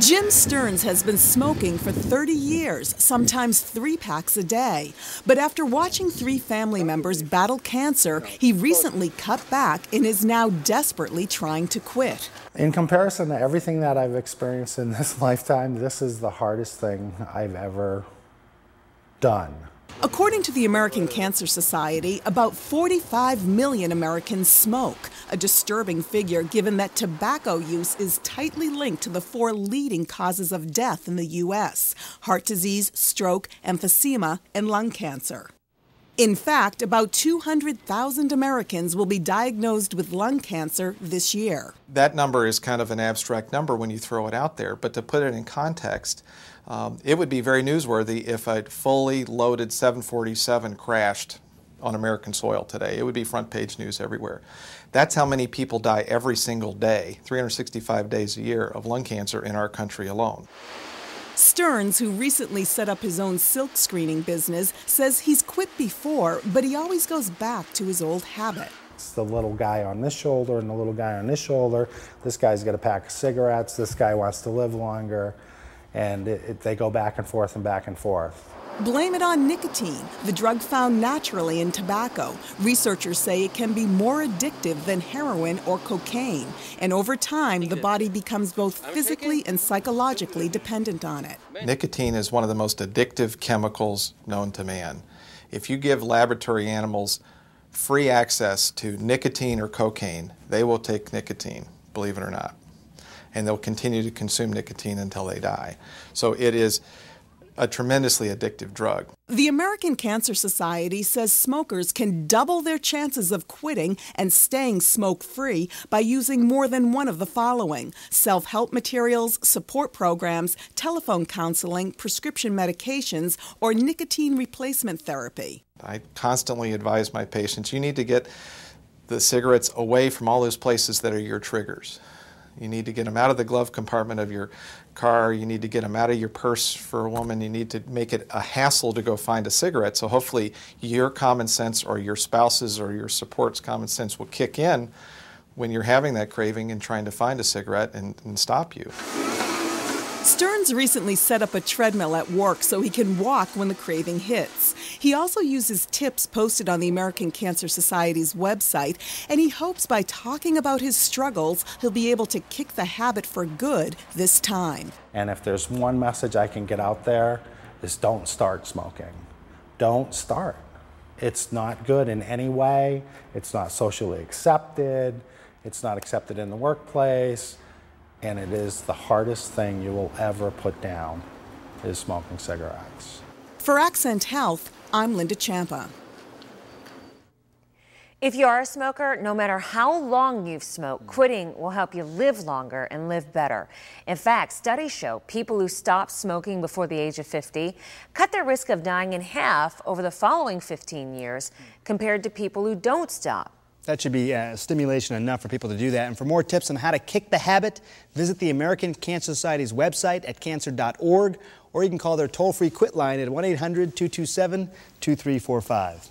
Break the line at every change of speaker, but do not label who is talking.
Jim Stearns has been smoking for 30 years, sometimes 3 packs a day. But after watching 3 family members battle cancer, he recently cut back and is now desperately trying to quit.
In comparison to everything that I've experienced in this lifetime, this is the hardest thing I've ever done.
According to the American Cancer Society, about 45 million Americans smoke, a disturbing figure given that tobacco use is tightly linked to the 4 leading causes of death in the U.S. heart disease, stroke, emphysema, and lung cancer. In fact, about 200,000 Americans will be diagnosed with lung cancer this year.
That number is kind of an abstract number when you throw it out there, but to put it in context, it would be very newsworthy if a fully loaded 747 crashed on American soil today. It would be front page news everywhere. That's how many people die every single day, 365 days a year, of lung cancer in our country alone.
Stearns, who recently set up his own silk screening business, says he's quit before, but he always goes back to his old habit.
It's the little guy on this shoulder and the little guy on this shoulder. This guy's got a pack of cigarettes. This guy wants to live longer. And they go back and forth and back and forth.
Blame it on nicotine, the drug found naturally in tobacco. Researchers say it can be more addictive than heroin or cocaine. And over time, the body becomes both physically and psychologically dependent on it.
Nicotine is one of the most addictive chemicals known to man. If you give laboratory animals free access to nicotine or cocaine, they will take nicotine, believe it or not. And they'll continue to consume nicotine until they die. So it is a tremendously addictive drug.
The American Cancer Society says smokers can double their chances of quitting and staying smoke-free by using more than one of the following: self-help materials, support programs, telephone counseling, prescription medications, or nicotine replacement therapy.
I constantly advise my patients, you need to get the cigarettes away from all those places that are your triggers. You need to get them out of the glove compartment of your car. You need to get them out of your purse for a woman. You need to make it a hassle to go find a cigarette. So hopefully your common sense or your spouse's or your support's common sense will kick in when you're having that craving and trying to find a cigarette and stop you.
Stearns recently set up a treadmill at work so he can walk when the craving hits. He also uses tips posted on the American Cancer Society's website, and he hopes by talking about his struggles, he'll be able to kick the habit for good this time.
And if there's one message I can get out there, is don't start smoking. Don't start. It's not good in any way. It's not socially accepted. It's not accepted in the workplace. And it is the hardest thing you will ever put down, is smoking cigarettes.
For Accent Health, I'm Linda Champa.
If you are a smoker, no matter how long you've smoked, quitting will help you live longer and live better. In fact, studies show people who stop smoking before the age of 50 cut their risk of dying in half over the following 15 years compared to people who don't stop.
That should be stimulation enough for people to do that. And for more tips on how to kick the habit, visit the American Cancer Society's website at cancer.org, or you can call their toll-free quit line at 1-800-227-2345.